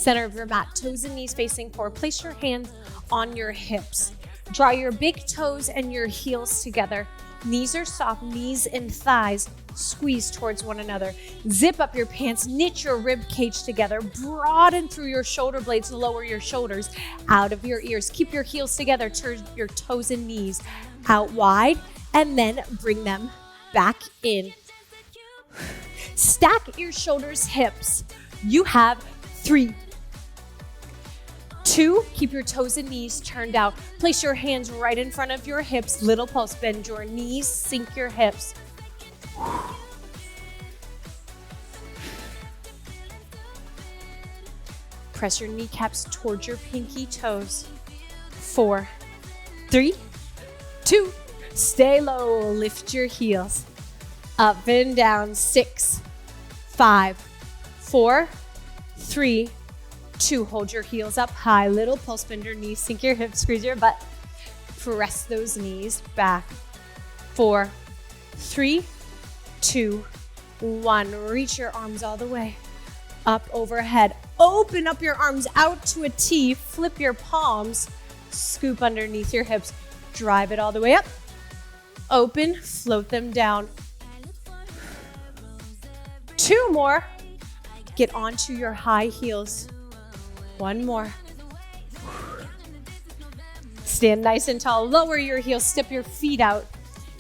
Center of your mat, toes and knees facing forward. Place your hands on your hips. Draw your big toes and your heels together. Knees are soft, knees and thighs squeeze towards one another. Zip up your pants, knit your rib cage together, broaden through your shoulder blades, lower your shoulders out of your ears. Keep your heels together, turn your toes and knees out wide, and then bring them back in. Stack your shoulders, hips. You have 3, 2, keep your toes and knees turned out. Place your hands right in front of your hips. Little pulse, bend your knees, sink your hips. Press your kneecaps towards your pinky toes. 4, 3, 2, stay low, lift your heels. Up and down, 6, 5, 4, 3, 2, hold your heels up high, little pulse, bend your knees, sink your hips, squeeze your butt. Press those knees back. 4, 3, 2, 1. Reach your arms all the way up overhead. Open up your arms out to a T, flip your palms, scoop underneath your hips, drive it all the way up. Open, float them down. 2 more. Get onto your high heels. 1 more. Stand nice and tall. Lower your heels, step your feet out.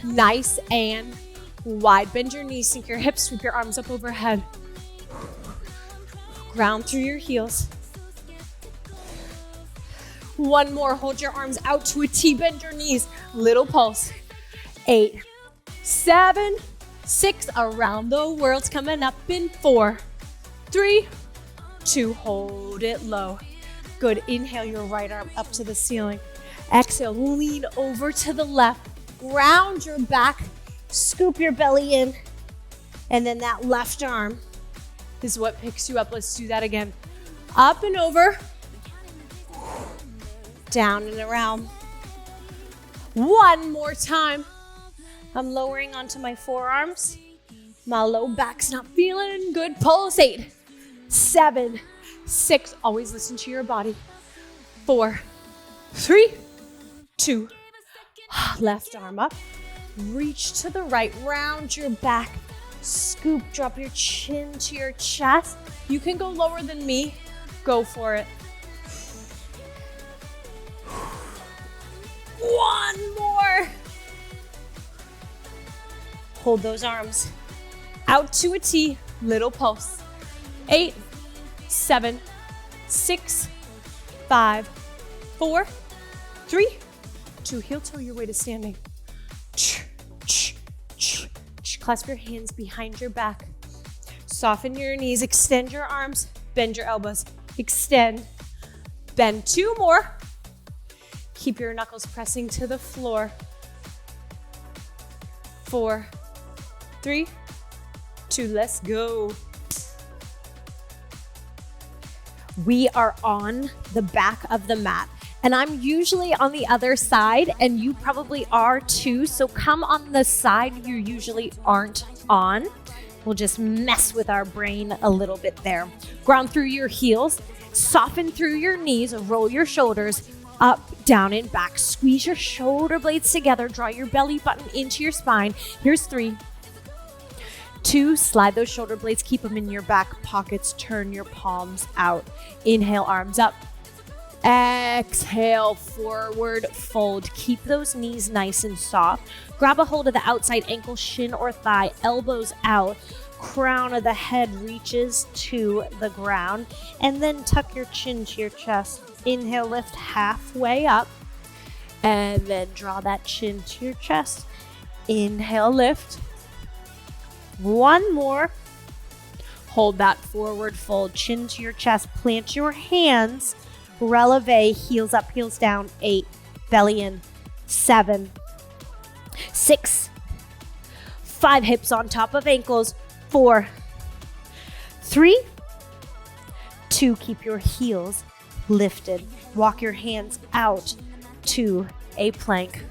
Nice and wide. Bend your knees, sink your hips, sweep your arms up overhead. Ground through your heels. 1 more. Hold your arms out to a T. Bend your knees. Little pulse. 8, 7, 6. Around the world's coming up in 4, 3, 2. Hold it low. Good. Inhale your right arm up to the ceiling. Exhale, lean over to the left. Round your back. Scoop your belly in. And then that left arm is what picks you up. Let's do that again. Up and over. Down and around. 1 more time. I'm lowering onto my forearms. My low back's not feeling good. Pulse. 8, 7, 6. Always listen to your body. 4, 3, 2. Left arm up. Reach to the right. Round your back. Scoop. Drop your chin to your chest. You can go lower than me. Go for it. 1 more. Hold those arms out to a T. Little pulse. 8, 7, 6, 5, 4, 3, 2. Heel toe your way to standing. Clasp your hands behind your back. Soften your knees. Extend your arms. Bend your elbows. Extend. Bend. 2 more. Keep your knuckles pressing to the floor. 4, 3, 2. Let's go. We are on the back of the mat. And I'm usually on the other side, and you probably are too. So come on the side you usually aren't on. We'll just mess with our brain a little bit there. Ground through your heels, soften through your knees, roll your shoulders up, down, and back. Squeeze your shoulder blades together. Draw your belly button into your spine. Here's 3, 2, slide those shoulder blades. Keep them in your back pockets. Turn your palms out. Inhale, arms up. Exhale, forward fold. Keep those knees nice and soft. Grab a hold of the outside ankle, shin or thigh, elbows out. Crown of the head reaches to the ground. And then tuck your chin to your chest. Inhale, lift halfway up. And then draw that chin to your chest. Inhale, lift. 1 more. Hold that forward fold, chin to your chest. Plant your hands. Releve, heels up, heels down. 8, belly in. 7, 6, 5, hips on top of ankles. 4, 3, 2, keep your heels lifted. Walk your hands out to a plank.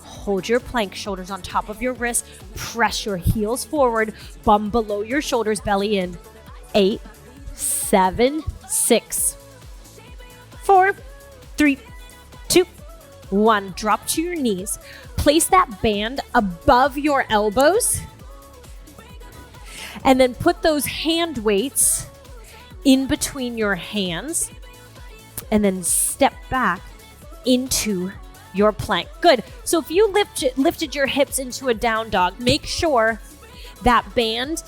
Hold your plank, shoulders on top of your wrists. Press your heels forward, bum below your shoulders, belly in. 8, 7, 6, 4, 3, 2, 1. Drop to your knees. Place that band above your elbows. And then put those hand weights in between your hands. And then step back into your plank. Good. So if you lifted your hips into a down dog, make sure that band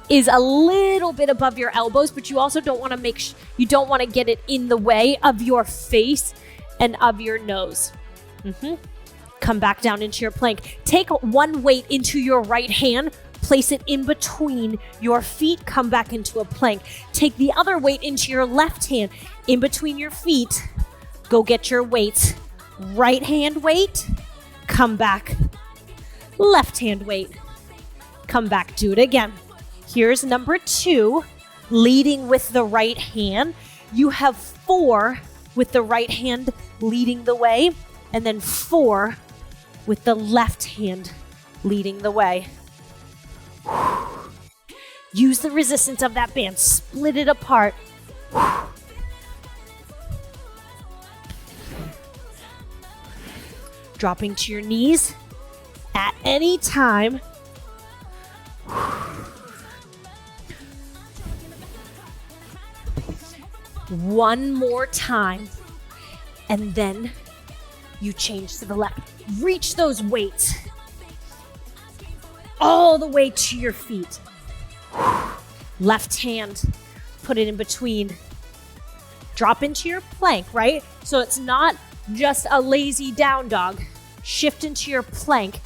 is a little bit above your elbows, but you also don't want to get it in the way of your face and of your nose. Come back down into your plank. Take one weight into your right hand, place it in between your feet, come back into a plank. Take the other weight into your left hand, in between your feet. Go get your weights. Right hand weight, come back. Left hand weight, come back. Do it again. Here's number 2, leading with the right hand. You have 4 with the right hand leading the way, and then 4 with the left hand leading the way. Use the resistance of that band. Split it apart. Dropping to your knees at any time. One more time. And then you change to the left. Reach those weights all the way to your feet. Left hand, put it in between. Drop into your plank, right? So it's not just a lazy down dog. Shift into your plank.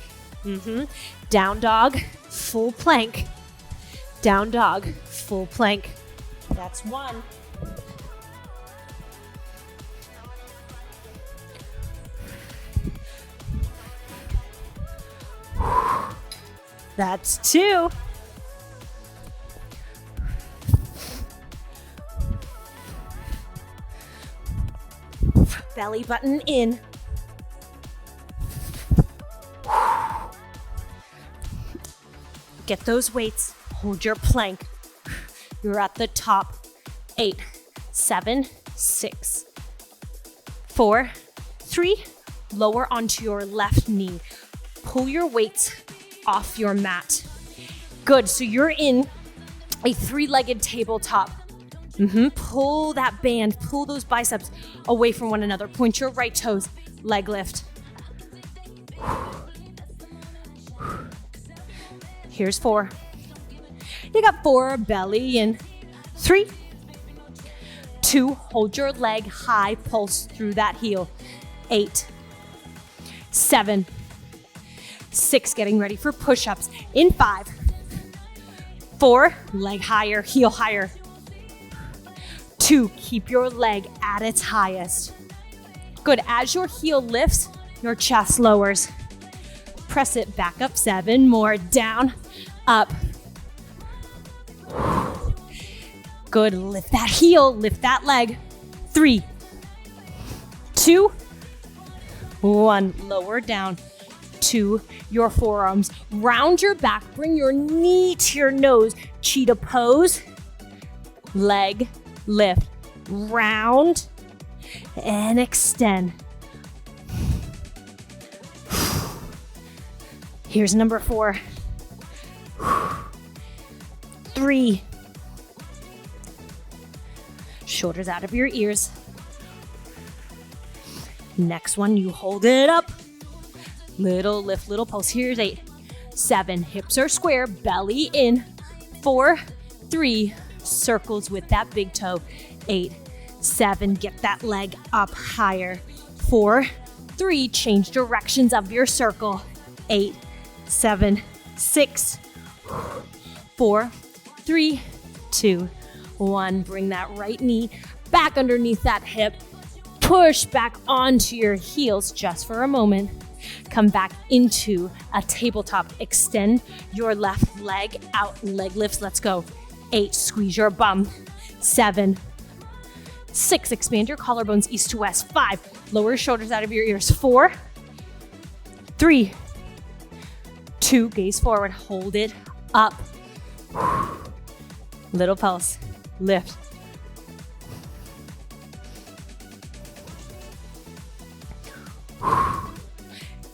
Down dog, full plank. Down dog, full plank. That's 1. That's 2. Belly button in. Get those weights. Hold your plank. You're at the top. 8, 7, 6, 4, 3. Lower onto your left knee. Pull your weights off your mat. Good. So you're in a 3-legged tabletop. Pull that band, pull those biceps away from one another. Point your right toes, leg lift. Here's 4. You got 4, belly in. 3, 2, hold your leg high, pulse through that heel. 8, 7, 6, getting ready for push-ups. In 5, 4, leg higher, heel higher. 2, keep your leg at its highest. Good. As your heel lifts, your chest lowers. Press it back up. 7 more. Down, up. Good. Lift that heel, lift that leg. 3, 2, 1. Lower down to your forearms. Round your back. Bring your knee to your nose. Cheetah pose. Leg lift, round, and extend. Here's number 4. 3. Shoulders out of your ears. Next one, you hold it up. Little lift, little pulse. Here's 8, 7. Hips are square, belly in. 4, 3. Circles with that big toe. 8, 7, get that leg up higher. 4, 3, change directions of your circle. 8, 7, 6, 4, 3, 2, 1. Bring that right knee back underneath that hip. Push back onto your heels just for a moment. Come back into a tabletop. Extend your left leg out. Leg lifts. Let's go. 8, squeeze your bum. 7, 6, expand your collarbones east to west. 5, lower your shoulders out of your ears. 4, 3, 2, gaze forward, hold it up. Little pulse, lift,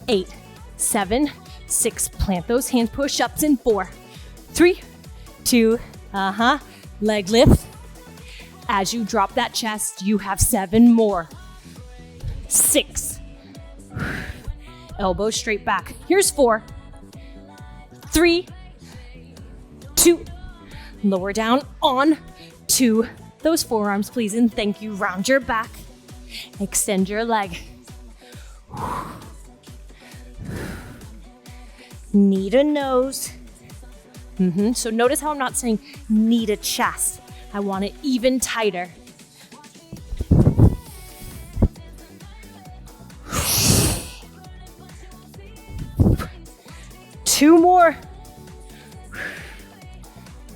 8, 7, 6. Plant those hands, push-ups in 4, 3, 2, leg lift. As you drop that chest, you have 7 more. 6. Elbows straight back. Here's 4, 3, 2. Lower down on to those forearms, please, and thank you. Round your back. Extend your leg. Knee to nose. So notice how I'm not saying knee to chest. I want it even tighter. Two more.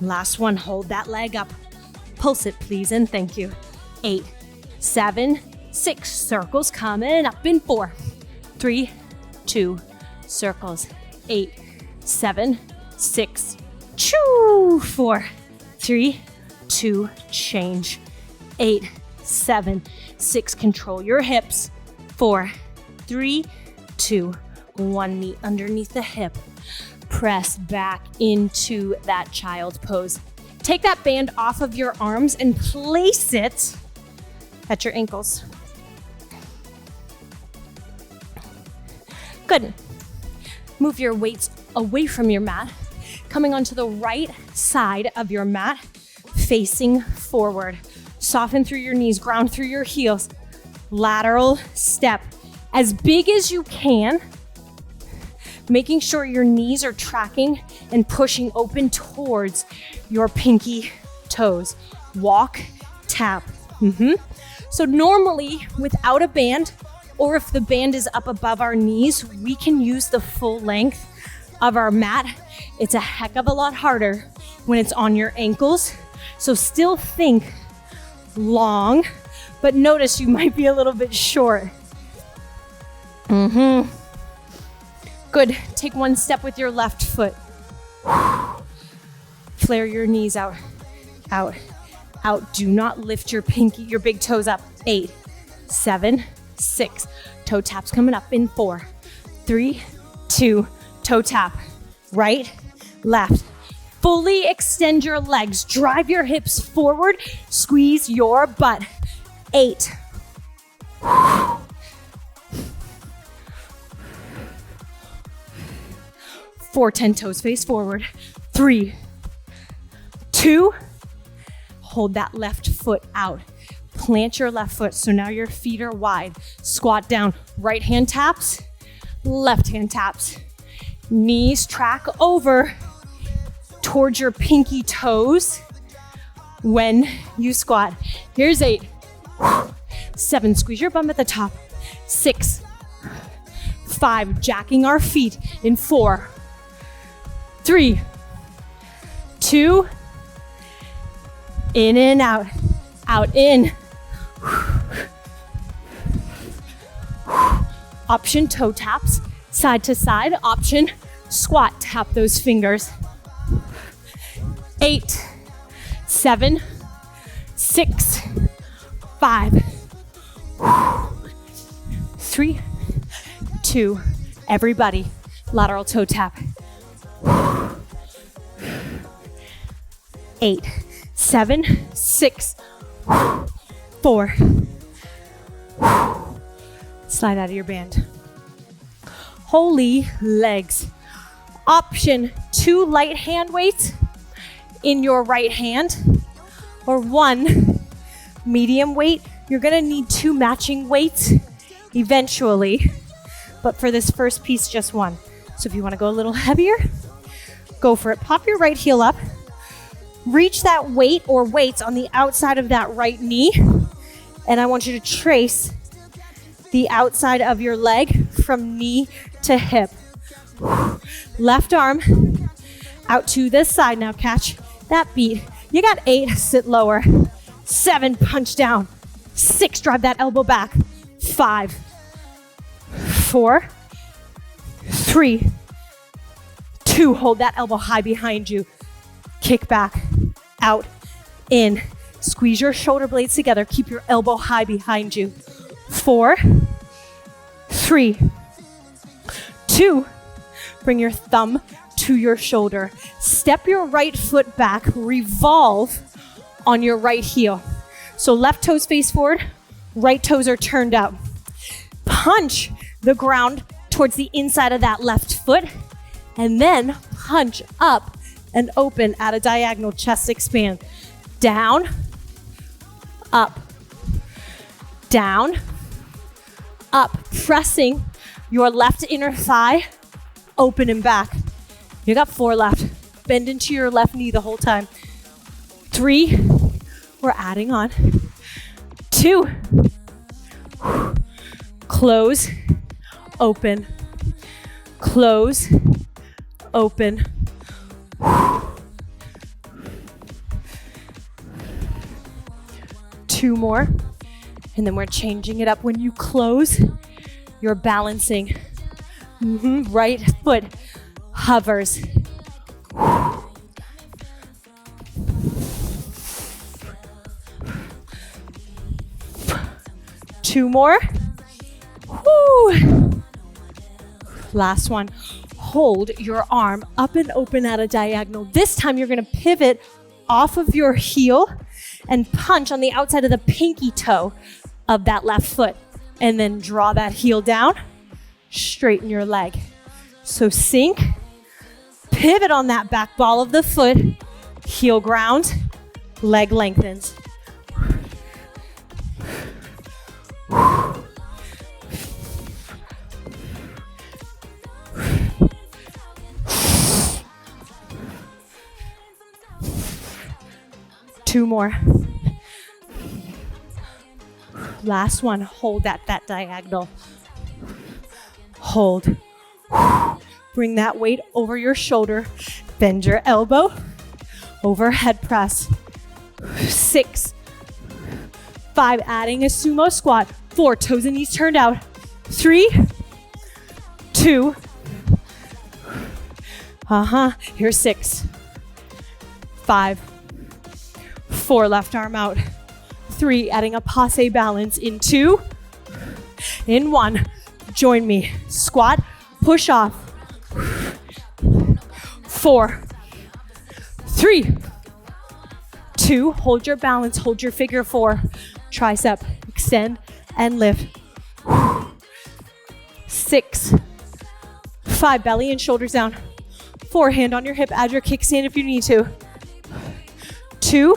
Last one, hold that leg up. Pulse it, please, and thank you. 8, 7, 6. Circles coming up in 4, 3, 2. Circles. 8, 7, 6. Choo! 4, 3, 2. Change. 8, 7, 6. Control your hips. 4, 3, 2. 1 knee underneath the hip. Press back into that child pose. Take that band off of your arms and place it at your ankles. Good. Move your weights away from your mat, coming onto the right side of your mat, facing forward. Soften through your knees, ground through your heels. Lateral step. As big as you can, making sure your knees are tracking and pushing open towards your pinky toes. Walk, tap. So normally without a band, or if the band is up above our knees, we can use the full length of our mat. It's a heck of a lot harder when it's on your ankles. So still think long, but notice you might be a little bit short. Good. Take one step with your left foot. Flare your knees out, out, out. Do not lift your big toes up. 8, 7, 6. Toe taps coming up in 4, 3, 2. Toe tap. Right, left. Fully extend your legs. Drive your hips forward. Squeeze your butt. 8. 4, 10 toes face forward. 3, 2. Hold that left foot out. Plant your left foot so now your feet are wide. Squat down. Right hand taps, left hand taps. Knees track over towards your pinky toes when you squat. Here's 8, 7. Squeeze your bum at the top. 6, 5. Jacking our feet in 4, 3, 2. In and out, out, in. Option toe taps, side to side. Option squat, tap those fingers. 8, 7, 6, 5, 3, 2. Everybody, lateral toe tap. 8, 7, 6, 4. Slide out of your band. Holy legs. Option 2 light hand weights in your right hand, or 1 medium weight. You're gonna need 2 matching weights eventually, but for this first piece, just 1. So if you wanna go a little heavier, go for it. Pop your right heel up. Reach that weight or weights on the outside of that right knee, and I want you to trace the outside of your leg from knee to hip. Left arm out to this side. Now catch that beat. You got 8, sit lower. 7, punch down. 6, drive that elbow back. 5, 4, 3, 2, hold that elbow high behind you. Kick back, out, in. Squeeze your shoulder blades together. Keep your elbow high behind you. 4, 3, 2, bring your thumb to your shoulder. Step your right foot back, revolve on your right heel. So left toes face forward, right toes are turned out. Punch the ground towards the inside of that left foot, and then punch up and open at a diagonal, chest expand. Down, up, down, up, pressing your left inner thigh, open and back. You got 4 left. Bend into your left knee the whole time. 3, we're adding on. 2, close, open, close, open. 2 more, and then we're changing it up. When you close, you're balancing. Right foot hovers. 2 more. Woo. Last one. Hold your arm up and open at a diagonal. This time you're going to pivot off of your heel and punch on the outside of the pinky toe of that left foot. And then draw that heel down, straighten your leg. So sink, pivot on that back ball of the foot, heel grounds, leg lengthens. Two more. Last one, hold at that diagonal. Hold. Bring that weight over your shoulder. Bend your elbow. Overhead press. 6, 5, adding a sumo squat. 4, toes and knees turned out. 3, 2. Here's 6, 5, 4, left arm out. 3, adding a passe balance in 2, in 1. Join me. Squat, push off. 4, 3, 2, hold your balance, hold your figure 4. Tricep, extend and lift. 6, 5, belly and shoulders down. 4, hand on your hip, add your kickstand if you need to. 2,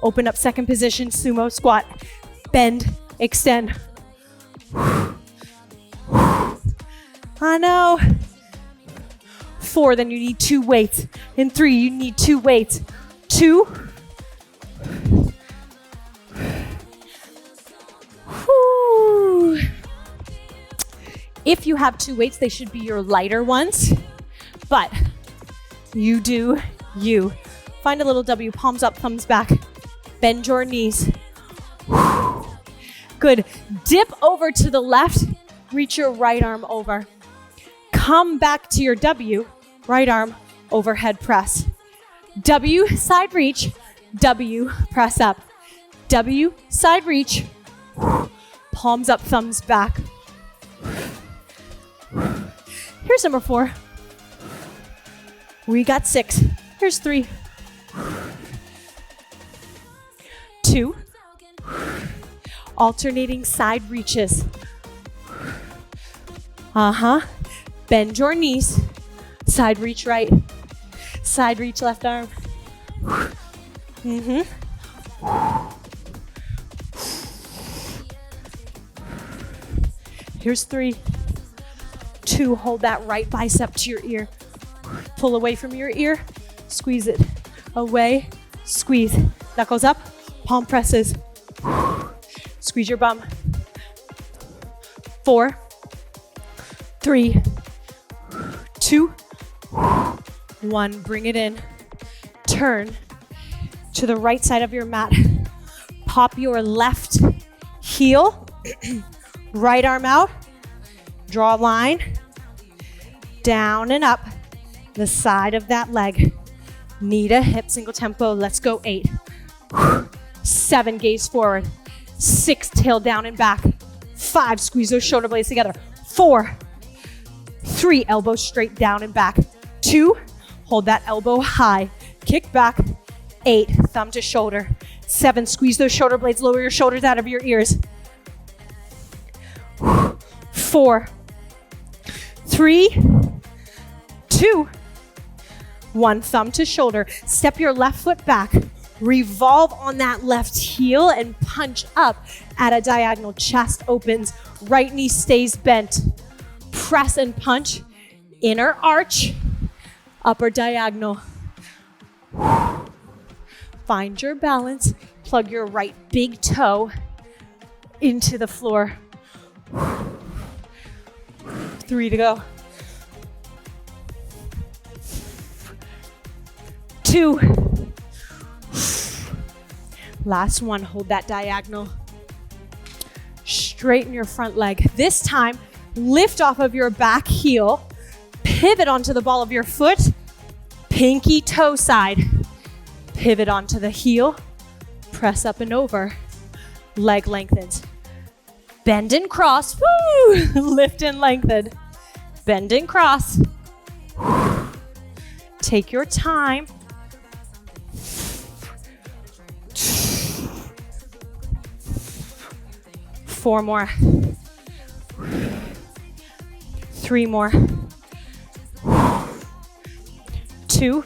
open up second position, sumo squat. Bend, extend. I know. 4, then you need 2 weights. In 3, you need 2 weights. 2. Whew. If you have 2 weights, they should be your lighter ones, but you do you. Find a little W, palms up, thumbs back. Bend your knees. Good. Dip over to the left, reach your right arm over. Come back to your W, right arm, overhead press. W, side reach, W, press up. W, side reach, palms up, thumbs back. Here's number 4. We got 6. Here's 3. 2. Alternating side reaches. Bend your knees. Side reach right. Side reach left arm. Here's 3. 2, hold that right bicep to your ear. Pull away from your ear. Squeeze it. Away. Squeeze. Knuckles up. Palm presses. Squeeze your bum. 4, 3, 2, 1. Bring it in. Turn to the right side of your mat. Pop your left heel. Right arm out. Draw a line. Down and up the side of that leg. Knee to hip, single tempo. Let's go. 8. 7, gaze forward. 6, tail down and back. 5, squeeze those shoulder blades together. 4, 3, elbow straight down and back. 2, hold that elbow high, kick back. 8, thumb to shoulder. 7, squeeze those shoulder blades, lower your shoulders out of your ears. 4, 3, 2, 1, thumb to shoulder. Step your left foot back. Revolve on that left heel and punch up at a diagonal. Chest opens, right knee stays bent. Press and punch, inner arch, upper diagonal. Find your balance. Plug your right big toe into the floor. 3 to go. 2. Last one, hold that diagonal. Straighten your front leg. This time, lift off of your back heel, pivot onto the ball of your foot, pinky toe side. Pivot onto the heel, press up and over. Leg lengthens. Bend and cross, woo! Lift and lengthen. Bend and cross. Take your time. 4 more. 3 more. 2.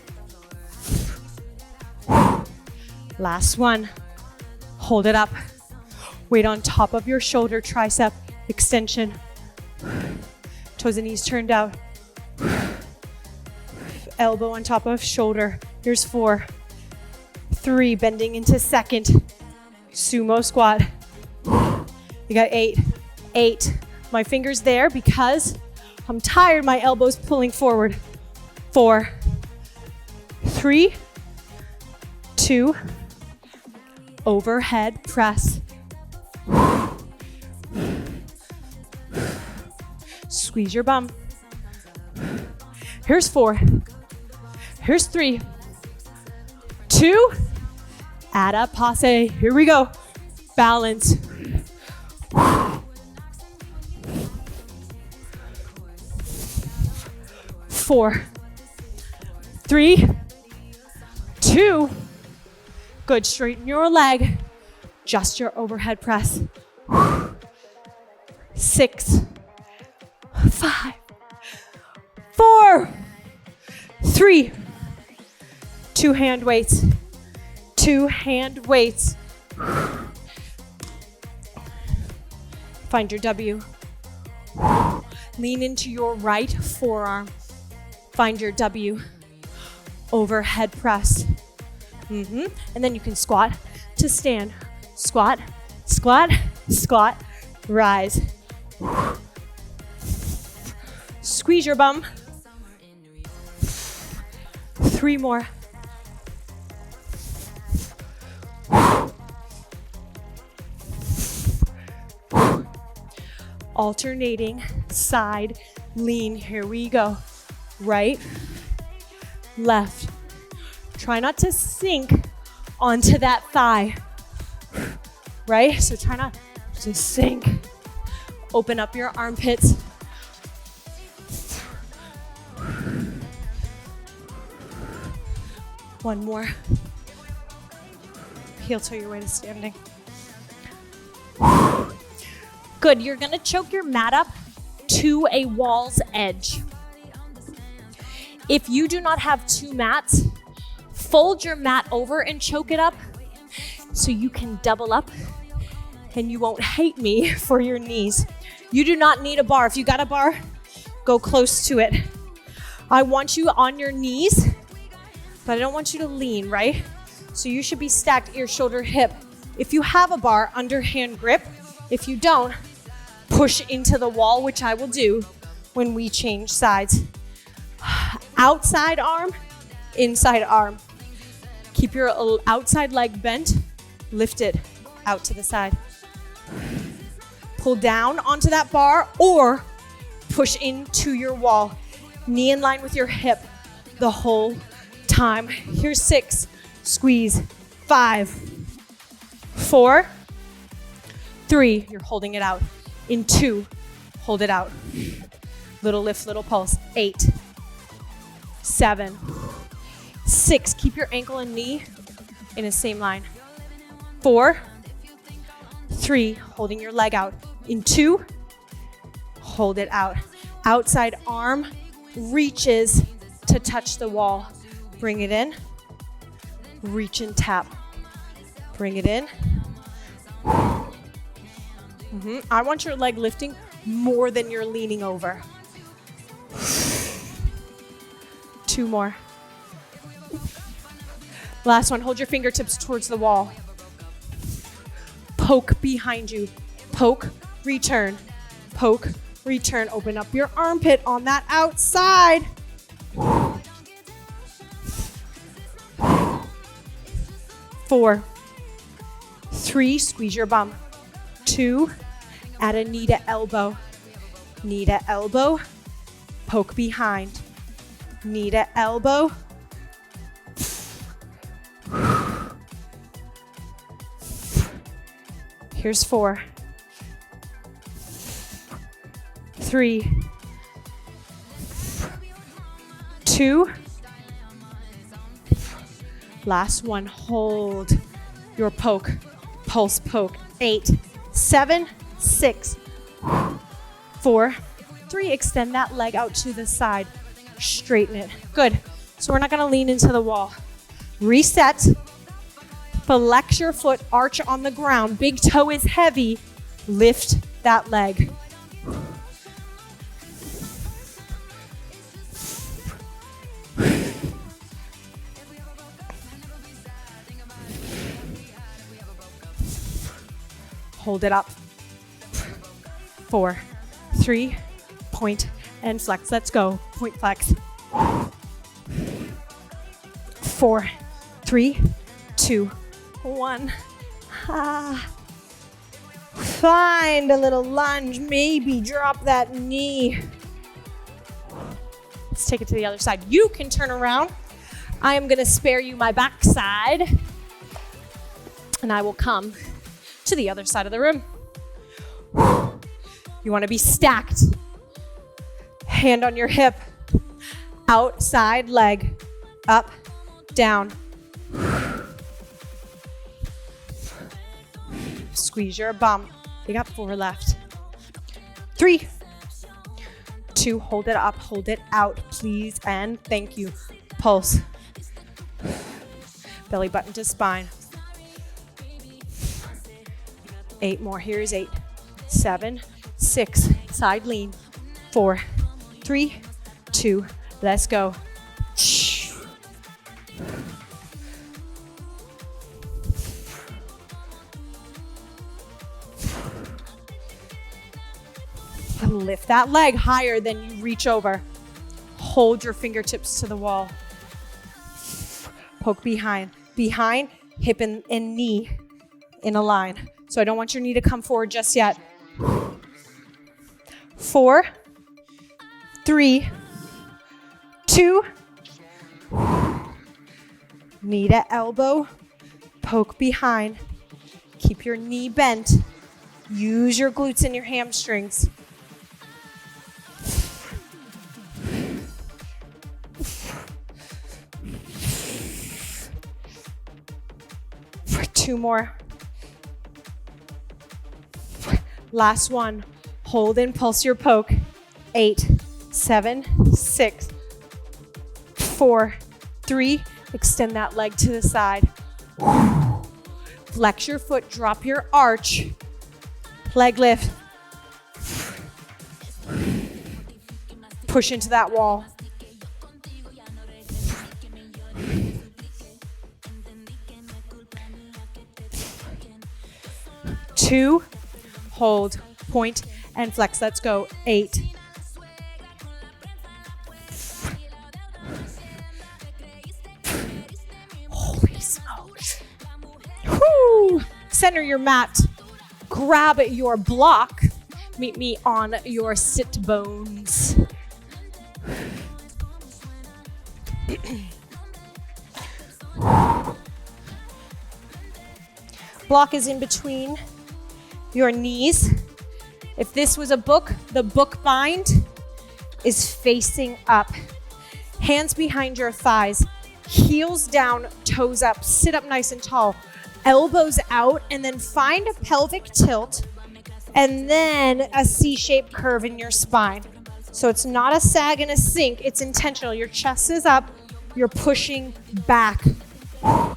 Last one. Hold it up. Weight on top of your shoulder, tricep extension. Toes and knees turned out. Elbow on top of shoulder. Here's 4. 3, bending into second. Sumo squat. You got 8. 8. My fingers there because I'm tired, my elbow's pulling forward. 4, 3, 2, overhead press. Squeeze your bum. Here's 4. Here's 3, 2, adapase. Here we go. Balance. 4, 3, 2. Good, straighten your leg. Just your overhead press. 6, 5, 4, 3. 2 hand weights. 2 hand weights. Find your W. Lean into your right forearm. Find your W. Overhead press. And then you can squat to stand. Squat, squat, squat, rise. Squeeze your bum. 3 more. Alternating side lean. Here we go. Right, left. Try not to sink onto that thigh. Right? So try not to sink. Open up your armpits. One more. Heel toe your way to standing. Good, you're gonna choke your mat up to a wall's edge. If you do not have 2 mats, fold your mat over and choke it up so you can double up and you won't hate me for your knees. You do not need a bar. If you got a bar, go close to it. I want you on your knees, but I don't want you to lean, right? So you should be stacked ear, shoulder, hip. If you have a bar, underhand grip. If you don't, push into the wall, which I will do when we change sides. Outside arm, inside arm. Keep your outside leg bent, lift it out to the side. Pull down onto that bar or push into your wall. Knee in line with your hip the whole time. Here's 6, squeeze. 5, 4, 3, you're holding it out. In 2, hold it out. Little lift, little pulse. 8, 7, 6. Keep your ankle and knee in the same line. 4, 3, holding your leg out. In 2, hold it out. Outside arm reaches to touch the wall. Bring it in. Reach and tap. Bring it in. I want your leg lifting more than you're leaning over. 2 more. Last one, hold your fingertips towards the wall. Poke behind you. Poke, return. Poke, return. Open up your armpit on that outside. 4, 3, squeeze your bum. 2, add a knee to elbow. Knee to elbow, poke behind. Knee to elbow. Here's 4, 3, 2. Last one, hold your poke, pulse poke. 8, 7, 6, 4, 3. Extend that leg out to the side. Straighten it. Good. So we're not going to lean into the wall. Reset. Flex your foot, arch on the ground. Big toe is heavy. Lift that leg. Hold it up. 4, 3, point and flex. Let's go. Point flex. 4, 3, 2, 1. Find a little lunge. Maybe drop that knee. Let's take it to the other side. You can turn around. I am going to spare you my backside. And I will come to the other side of the room. You want to be stacked. Hand on your hip. Outside leg. Up, down. Squeeze your bum. You got 4 left. 3, 2, hold it up, hold it out, please, and thank you. Pulse. Belly button to spine. 8 more. Here's 8, 7, 6. Side lean. 4, 3, 2. Let's go. Lift that leg higher than you reach over. Hold your fingertips to the wall. Poke behind. Behind, hip and knee in a line. So I don't want your knee to come forward just yet. 4, 3, 2. Knee to elbow. Poke behind. Keep your knee bent. Use your glutes and your hamstrings. For 2 more. Last one. Hold and pulse your poke. 8, 7, 6, 4, 3. Extend that leg to the side. Flex your foot, drop your arch. Leg lift. Push into that wall. Two, hold, point, and flex. Let's go. 8. Holy smokes. Whoo! Center your mat. Grab your block. Meet me on your sit bones. Block is in between your knees. If this was a book, the book bind is facing up. Hands behind your thighs, heels down, toes up, sit up nice and tall, elbows out, and then find a pelvic tilt and then a C-shaped curve in your spine. So it's not a sag and a sink, it's intentional. Your chest is up, you're pushing back.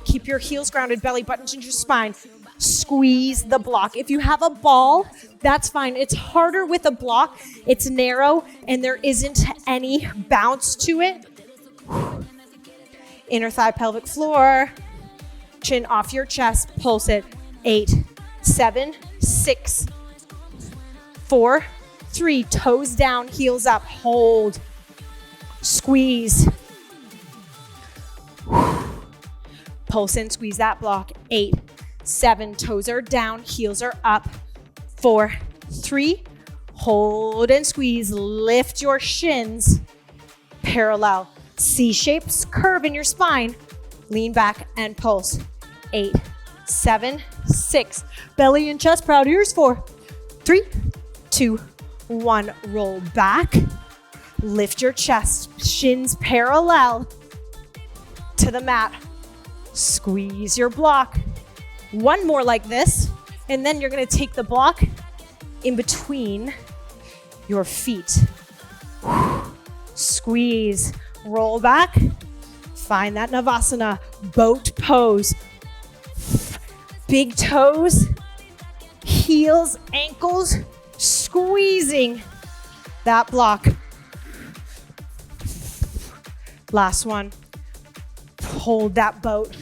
Keep your heels grounded, belly buttons into your spine. Squeeze the block. If you have a ball, that's fine. It's harder with a block. It's narrow and there isn't any bounce to it. Inner thigh, pelvic floor. Chin off your chest. Pulse it. 8, 7, 6, 4, 3. Toes down, heels up. Hold. Squeeze. Pulse in, squeeze that block. 8, 7, toes are down, heels are up. 4, 3, hold and squeeze. Lift your shins. Parallel. C-shaped curve in your spine. Lean back and pulse. 8, 7, 6. Belly and chest proud ears. 4, 3, 2, 1. Roll back. Lift your chest. Shins parallel to the mat. Squeeze your block. One more like this, and then you're gonna take the block in between your feet. Squeeze, roll back, find that Navasana, boat pose. Big toes, heels, ankles, squeezing that block. Last one, hold that boat.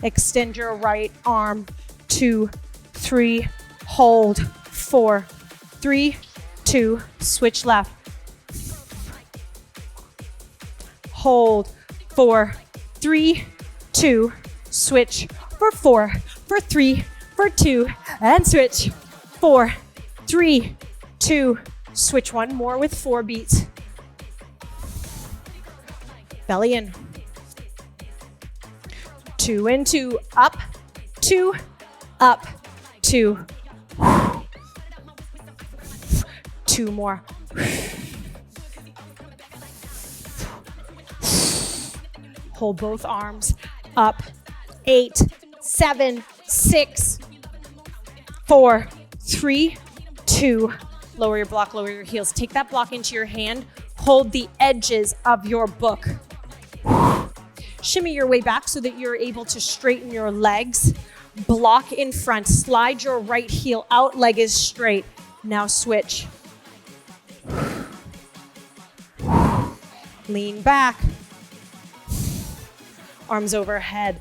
Extend your right arm. 2, 3, hold. 4, 3, 2, switch left. Hold. 4, 3, 2, switch for 4, for 3, for 2, and switch. 4, 3, 2, switch. One more with 4 beats. Belly in. 2 and 2, up, 2, up, 2. 2 more. Hold both arms up. 8, 7, 6, 4, 3, 2. Lower your block, lower your heels. Take that block into your hand. Hold the edges of your book. Shimmy your way back so that you're able to straighten your legs. Block in front. Slide your right heel out. Leg is straight. Now switch. Lean back. Arms overhead.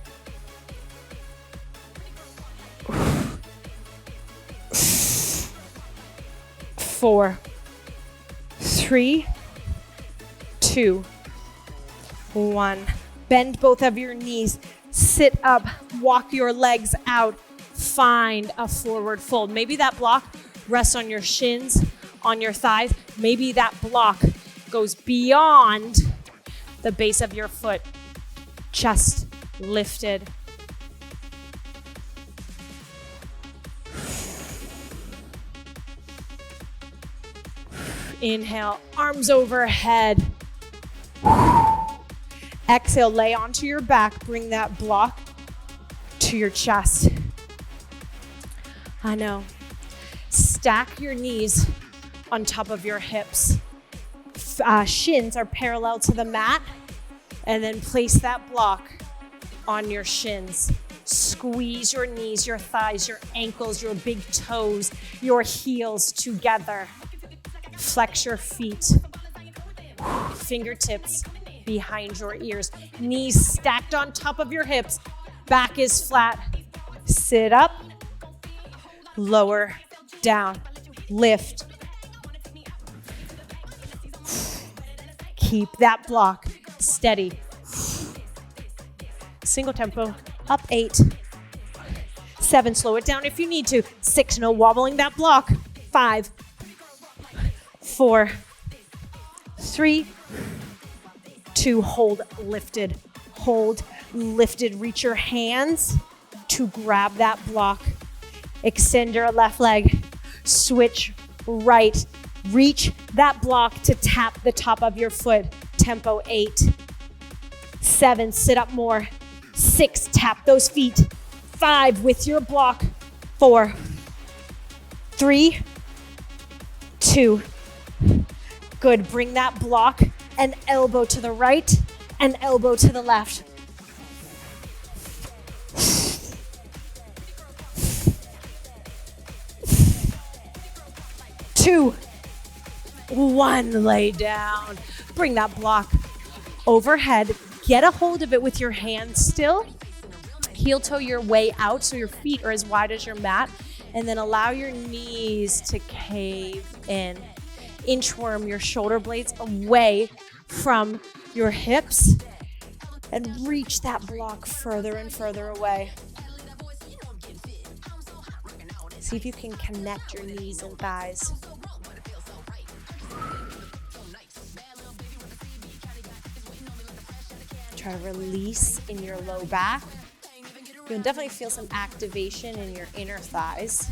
4, 3, 2, 1. Bend both of your knees. Sit up. Walk your legs out. Find a forward fold. Maybe that block rests on your shins, on your thighs. Maybe that block goes beyond the base of your foot. Chest lifted. Inhale, arms overhead. Exhale, lay onto your back. Bring that block to your chest. I know. Stack your knees on top of your hips. Shins are parallel to the mat. And then place that block on your shins. Squeeze your knees, your thighs, your ankles, your big toes, your heels together. Flex your feet. Fingertips behind your ears. Knees stacked on top of your hips. Back is flat. Sit up. Lower, down, lift. Keep that block steady. Single tempo, up 8. 7, slow it down if you need to. 6, no wobbling that block. 5, 4, 3, 2, hold lifted. Hold lifted. Reach your hands to grab that block. Extend your left leg. Switch right. Reach that block to tap the top of your foot. Tempo 8. 7, sit up more. 6, tap those feet. 5, with your block. 4, 3, 2. Good, bring that block and elbow to the right and elbow to the left. 2, 1, lay down. Bring that block overhead. Get a hold of it with your hands still. Heel toe your way out so your feet are as wide as your mat. And then allow your knees to cave in. Inchworm your shoulder blades away from your hips and reach that block further and further away. See if you can connect your knees and thighs. Try to release in your low back. You'll definitely feel some activation in your inner thighs.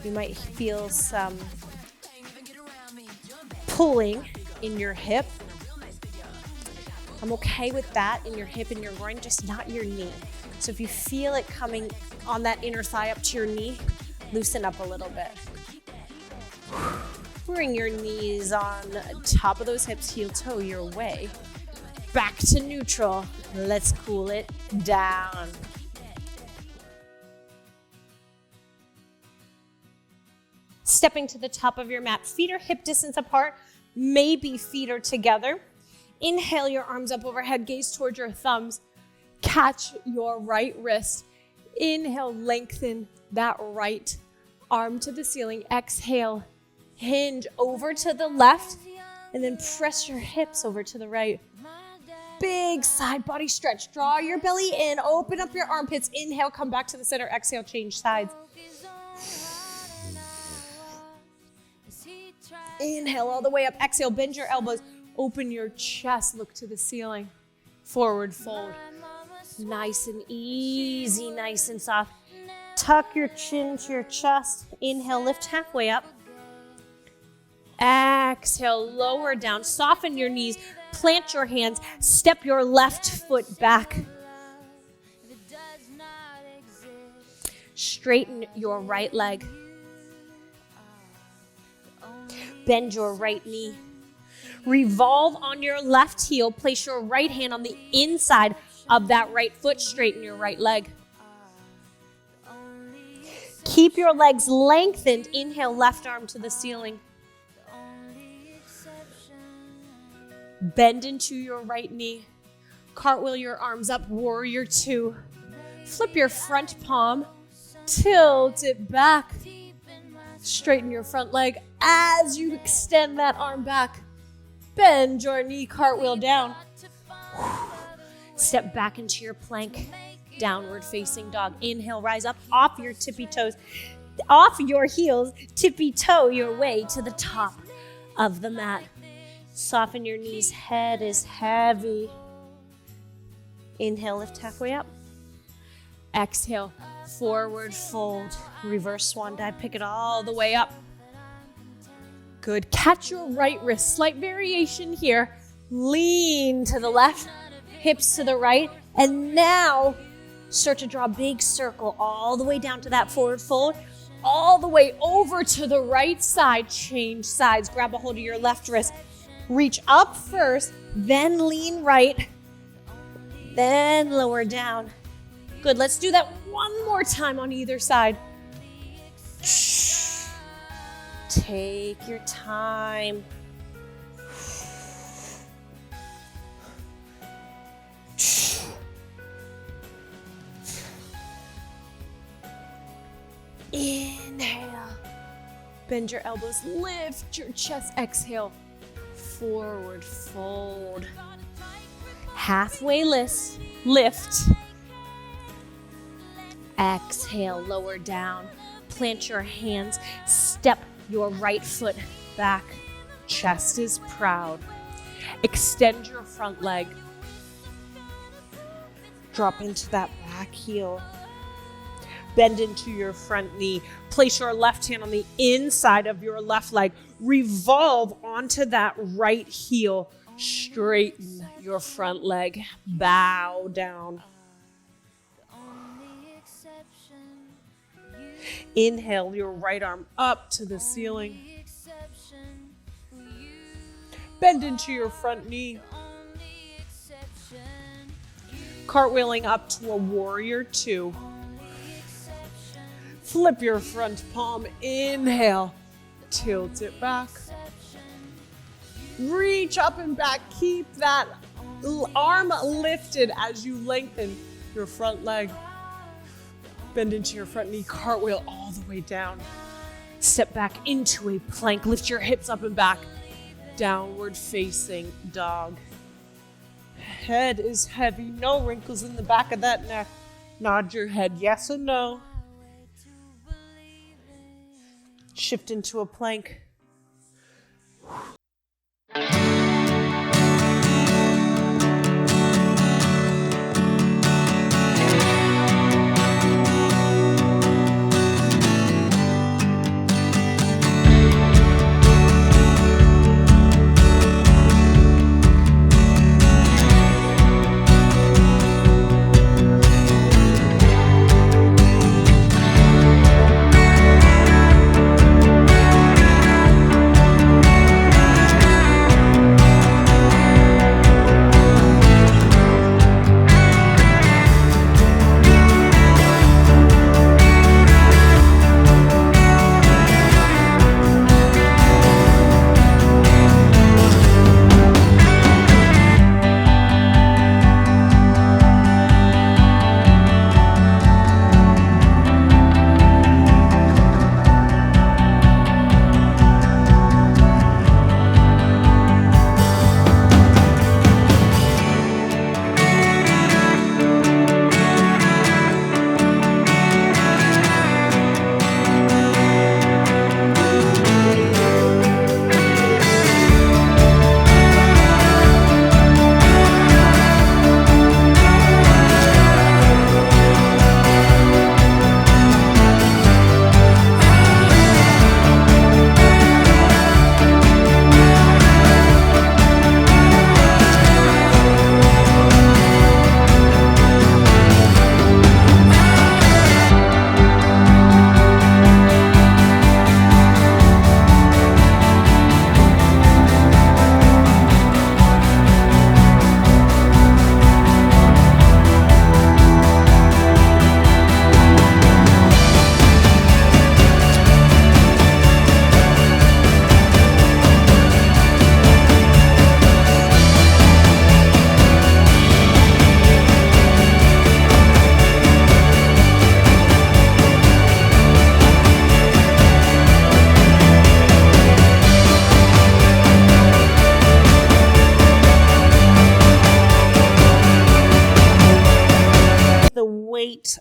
You might feel some pulling in your hip. I'm okay with that in your hip and your groin, just not your knee. So if you feel it coming on that inner thigh up to your knee, loosen up a little bit. Bring your knees on top of those hips, heel toe your way. Back to neutral. Let's cool it down. Stepping to the top of your mat, feet are hip distance apart, maybe feet are together. Inhale your arms up overhead, gaze towards your thumbs. Catch your right wrist. Inhale, lengthen that right arm to the ceiling. Exhale, hinge over to the left, and then press your hips over to the right. Big side body stretch. Draw your belly in, open up your armpits. Inhale, come back to the center. Exhale, change sides. Inhale all the way up. Exhale, bend your elbows. Open your chest, look to the ceiling. Forward fold. Nice and easy, nice and soft. Tuck your chin to your chest. Inhale, lift halfway up. Exhale, lower down. Soften your knees. Plant your hands. Step your left foot back. Straighten your right leg. Bend your right knee. Revolve on your left heel. Place your right hand on the inside of that right foot. Straighten your right leg. Keep your legs lengthened. Inhale, left arm to the ceiling. Bend into your right knee. Cartwheel your arms up, warrior 2. Flip your front palm. Tilt it back. Straighten your front leg as you extend that arm back. Bend your knee, cartwheel down. Step back into your plank, downward facing dog. Inhale, rise up off your tippy toes, off your heels, tippy toe your way to the top of the mat. Soften your knees, head is heavy. Inhale, lift halfway up. Exhale, forward fold, reverse swan dive, pick it all the way up. Good, catch your right wrist, slight variation here. Lean to the left, hips to the right, and now start to draw a big circle all the way down to that forward fold, all the way over to the right side, change sides, grab a hold of your left wrist. Reach up first, then lean right, then lower down. Good, let's do that one more time on either side. Take your time. Inhale. Bend your elbows, lift your chest, exhale. Forward fold. Halfway lift. Exhale, lower down. Plant your hands. Step your right foot back. Chest is proud. Extend your front leg. Drop into that back heel. Bend into your front knee. Place your left hand on the inside of your left leg. Revolve onto that right heel. Straighten your front leg. Bow down. Inhale your right arm up to the ceiling. Bend into your front knee. Cartwheeling up to a warrior two. Flip your front palm. Inhale. Tilt it back. Reach up and back. Keep that arm lifted as you lengthen your front leg. Bend into your front knee. Cartwheel all the way down. Step back into a plank. Lift your hips up and back. Downward facing dog. Head is heavy. No wrinkles in the back of that neck. Nod your head yes or no. Shift into a plank.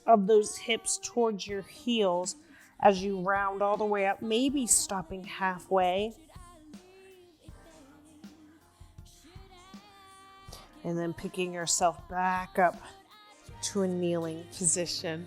Of those hips towards your heels as you round all the way up, maybe stopping halfway. And then picking yourself back up to a kneeling position.